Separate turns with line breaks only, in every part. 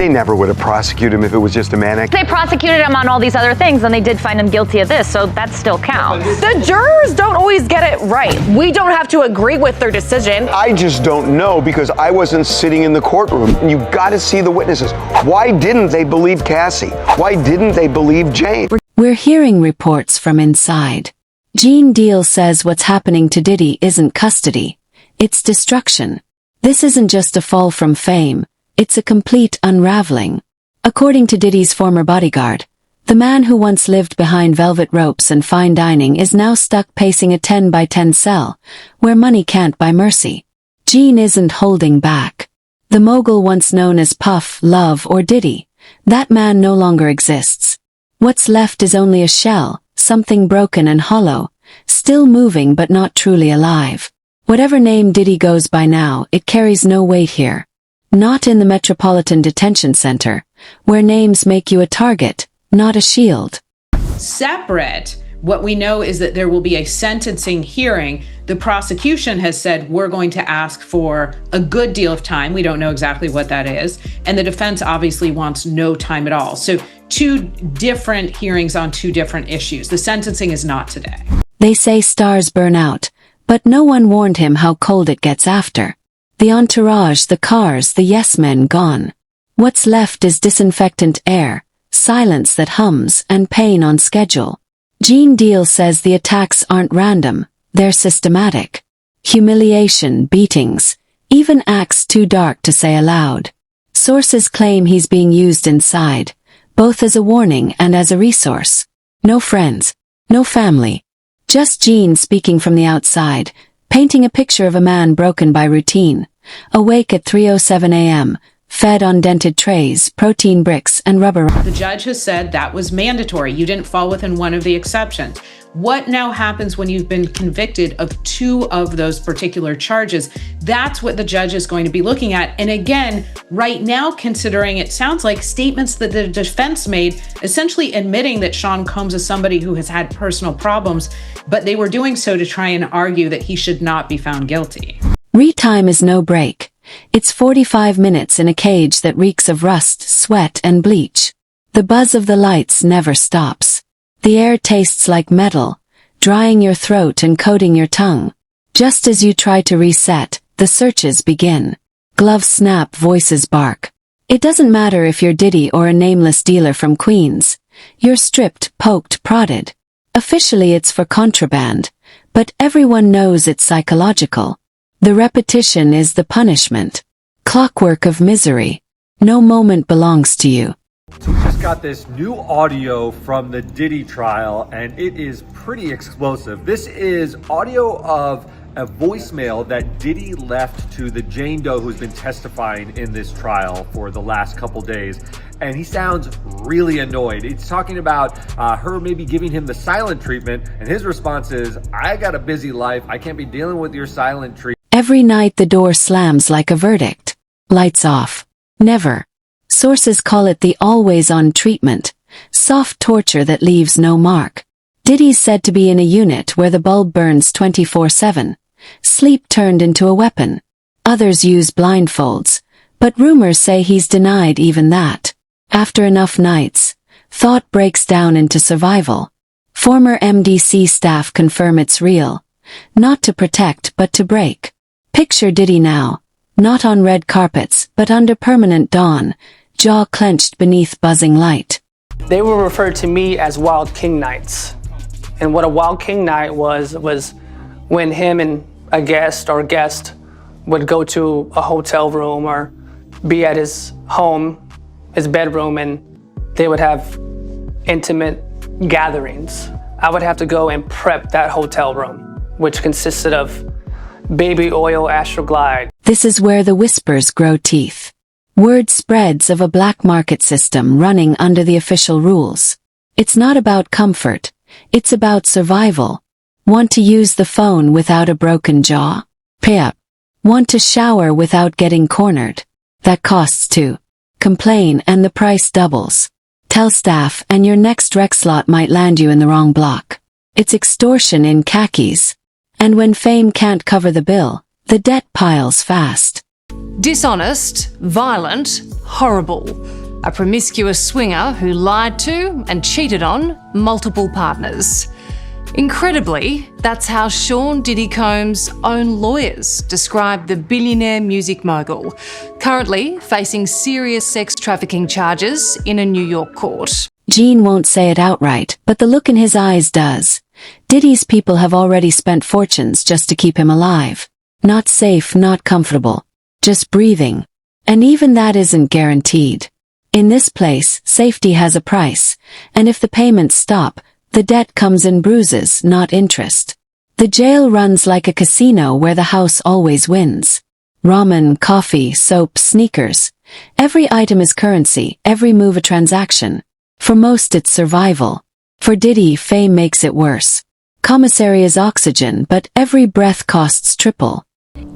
They never would have prosecuted him if it was just a manic.
They prosecuted him on all these other things, and they did find him guilty of this, so that still counts.
The jurors don't always get it right. We don't have to agree with their decision.
I just don't know because I wasn't sitting in the courtroom. You got to see the witnesses. Why didn't they believe Cassie? Why didn't they believe Jane?
We're hearing reports from inside. Gene Deal says what's happening to Diddy isn't custody. It's destruction. This isn't just a fall from fame. It's a complete unraveling. According to Diddy's former bodyguard, the man who once lived behind velvet ropes and fine dining is now stuck pacing a 10 by 10 cell, where money can't buy mercy. Gene isn't holding back. The mogul once known as Puff, Love, or Diddy, that man no longer exists. What's left is only a shell, something broken and hollow, still moving but not truly alive. Whatever name Diddy goes by now, it carries no weight here. Not in the Metropolitan Detention Center, where names make you a target, not a shield.
Separate, what we know is that there will be a sentencing hearing. The prosecution has said we're going to ask for a good deal of time. We don't know exactly what that is. And the defense obviously wants no time at all. So two different hearings on two different issues. The sentencing is not today.
They say stars burn out, but no one warned him how cold it gets after. The entourage, the cars, the yes men gone. What's left is disinfectant air, silence that hums, and pain on schedule. Gene Deal says the attacks aren't random, they're systematic. Humiliation, beatings, even acts too dark to say aloud. Sources claim he's being used inside, both as a warning and as a resource. No friends, no family. Just Gene speaking from the outside, painting a picture of a man broken by routine, awake at 3:07 a.m., fed on dented trays, protein bricks, and rubber.
The judge has said that was mandatory. You didn't fall within one of the exceptions. What now happens when you've been convicted of two of those particular charges? That's what the judge is going to be looking at. And again, right now, considering it sounds like statements that the defense made, essentially admitting that Sean Combs is somebody who has had personal problems, but they were doing so to try and argue that he should not be found guilty.
Retime is no break. It's 45 minutes in a cage that reeks of rust, sweat, and bleach. The buzz of the lights never stops. The air tastes like metal, drying your throat and coating your tongue. Just as you try to reset, the searches begin. Gloves snap, voices bark. It doesn't matter if you're Diddy or a nameless dealer from Queens. You're stripped, poked, prodded. Officially it's for contraband, but everyone knows it's psychological. The repetition is the punishment. Clockwork of misery. No moment belongs to you.
So we just got this new audio from the Diddy trial, and it is pretty explosive. This is audio of a voicemail that Diddy left to the Jane Doe who's been testifying in this trial for the last couple days. And he sounds really annoyed. He's talking about her maybe giving him the silent treatment, and his response is, I got a busy life. I can't be dealing with your silent treatment.
Every night the door slams like a verdict. Lights off. Never. Sources call it the always-on treatment, soft torture that leaves no mark. Diddy's said to be in a unit where the bulb burns 24/7. Sleep turned into a weapon. Others use blindfolds, but rumors say he's denied even that. After enough nights, thought breaks down into survival. Former MDC staff confirm it's real. Not to protect but to break. Picture Diddy now, not on red carpets but under permanent dawn, jaw clenched beneath buzzing light.
They were referred to me as Wild King Nights. And what a Wild King Night was when him and a guest would go to a hotel room or be at his home, his bedroom, and they would have intimate gatherings. I would have to go and prep that hotel room, which consisted of baby oil Astroglide.
This is where the whispers grow teeth. Word spreads of a black market system running under the official rules. It's not about comfort, it's about survival. Want to use the phone without a broken jaw? Pay up. Want to shower without getting cornered? That costs too. Complain and the price doubles. Tell staff and your next rec slot might land you in the wrong block. It's extortion in khakis. And when fame can't cover the bill, the debt piles fast.
Dishonest, violent, horrible. A promiscuous swinger who lied to and cheated on multiple partners. Incredibly, that's how Sean Diddy Combs' own lawyers describe the billionaire music mogul, currently facing serious sex trafficking charges in a New York court.
Gene won't say it outright, but the look in his eyes does. Diddy's people have already spent fortunes just to keep him alive. Not safe, not comfortable. Just breathing. And even that isn't guaranteed. In this place, safety has a price, and if the payments stop, the debt comes in bruises, not interest. The jail runs like a casino where the house always wins. Ramen, coffee, soap, sneakers. Every item is currency, every move a transaction. For most it's survival. For Diddy, fame makes it worse. Commissary is oxygen, but every breath costs triple.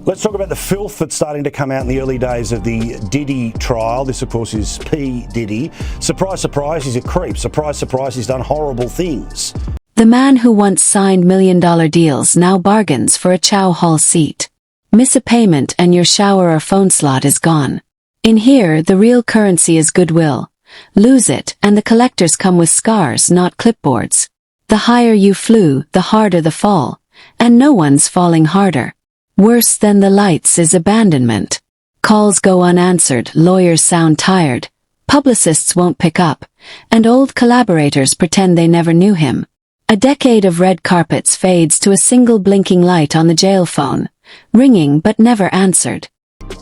Let's talk about the filth that's starting to come out in the early days of the Diddy trial. This, of course, is P. Diddy. Surprise, surprise, he's a creep. Surprise, surprise, he's done horrible things.
The man who once signed million-dollar deals now bargains for a chow hall seat. Miss a payment and your shower or phone slot is gone. In here, the real currency is goodwill. Lose it, and the collectors come with scars, not clipboards. The higher you flew, the harder the fall. And no one's falling harder. Worse than the lights is abandonment. Calls go unanswered, lawyers sound tired, publicists won't pick up, and old collaborators pretend they never knew him. A decade of red carpets fades to a single blinking light on the jail phone, ringing but never answered.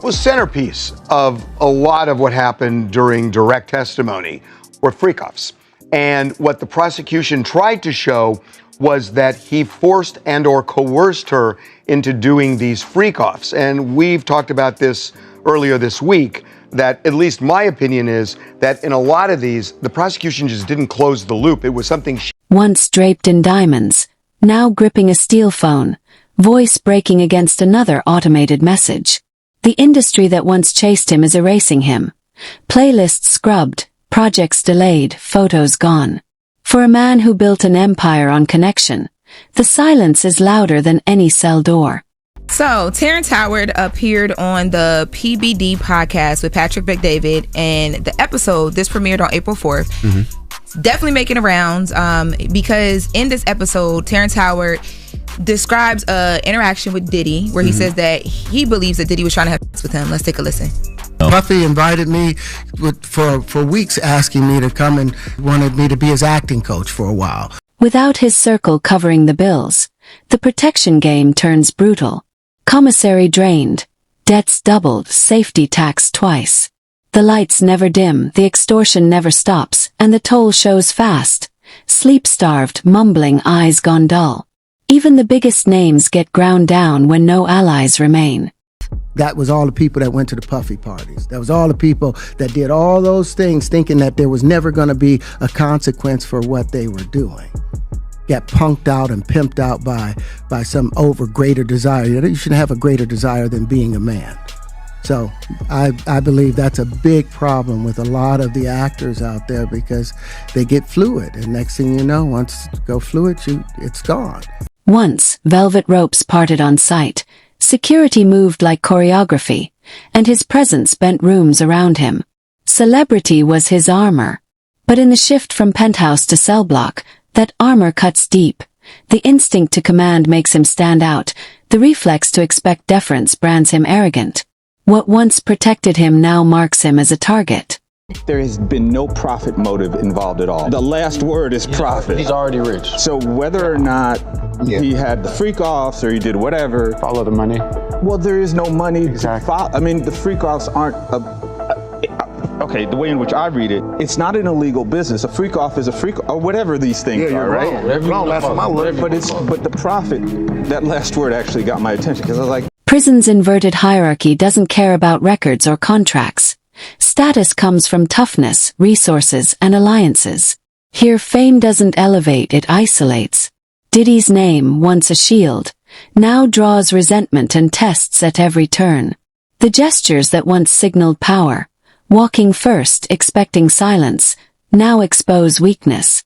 Was centerpiece of a lot of what happened during direct testimony were freak-offs. And what the prosecution tried to show was that he forced and or coerced her into doing these freak-offs. And we've talked about this earlier this week, that at least my opinion is that in a lot of these, the prosecution just didn't close the loop. It was something
Once draped in diamonds, now gripping a steel phone, voice breaking against another automated message. The industry that once chased him is erasing him. Playlists scrubbed, projects delayed, photos gone. For a man who built an empire on connection, the silence is louder than any cell door.
So, Terrence Howard appeared on the PBD podcast with Patrick Bet-David, and the episode, this premiered on April 4th. Definitely making the rounds because in this episode, Terrence Howard describes an interaction with Diddy where he says that he believes that Diddy was trying to have sex with him. Let's take a listen.
Puffy invited me for weeks, asking me to come, and wanted me to be his acting coach for a while.
Without his circle covering the bills, the protection game turns brutal. Commissary drained, debts doubled, safety tax twice. The lights never dim, the extortion never stops, and the toll shows fast. Sleep-starved, mumbling eyes gone dull. Even the biggest names get ground down when no allies remain.
That was all the people that went to the Puffy parties. That was all the people that did all those things thinking that there was never going to be a consequence for what they were doing. Got punked out and pimped out by some greater desire. You shouldn't have a greater desire than being a man. So I believe that's a big problem with a lot of the actors out there, because they get fluid, and next thing you know, once you go fluid, it's gone.
Once, velvet ropes parted on sight, security moved like choreography, and his presence bent rooms around him. Celebrity was his armor. But in the shift from penthouse to cell block, that armor cuts deep. The instinct to command makes him stand out. The reflex to expect deference brands him arrogant. What once protected him now marks him as a target.
There has been no profit motive involved at all. The last word is profit.
He's already rich.
So whether or not he had the freak-offs or he did whatever.
Follow the money.
Well, there is no money
exactly.
to follow. I mean, the freak-offs aren't okay, the way in which I read it, it's not an illegal business. A freak-off is a freak, or whatever these things are, right? But the profit, that last word actually got my attention, because I was like,
Prison's inverted hierarchy doesn't care about records or contracts. Status comes from toughness, resources, and alliances. Here fame doesn't elevate, it isolates. Diddy's name, once a shield, now draws resentment and tests at every turn. The gestures that once signaled power, walking first, expecting silence, now expose weakness.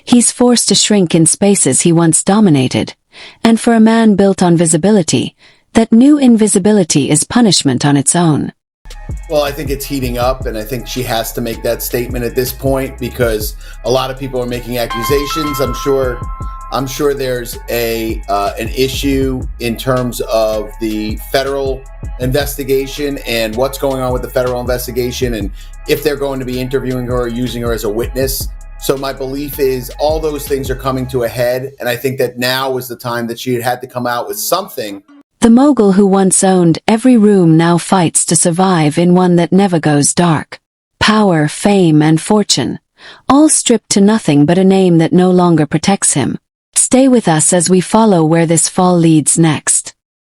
He's forced to shrink in spaces he once dominated, and for a man built on visibility, that new invisibility is punishment on its own.
Well, I think it's heating up, and I think she has to make that statement at this point because a lot of people are making accusations. I'm sure there's an issue in terms of the federal investigation and what's going on with the federal investigation and if they're going to be interviewing her or using her as a witness. So my belief is all those things are coming to a head, and I think that now is the time that she had to come out with something.
The mogul who once owned every room now fights to survive in one that never goes dark. Power, fame, and fortune, all stripped to nothing but a name that no longer protects him. Stay with us as we follow where this fall leads next.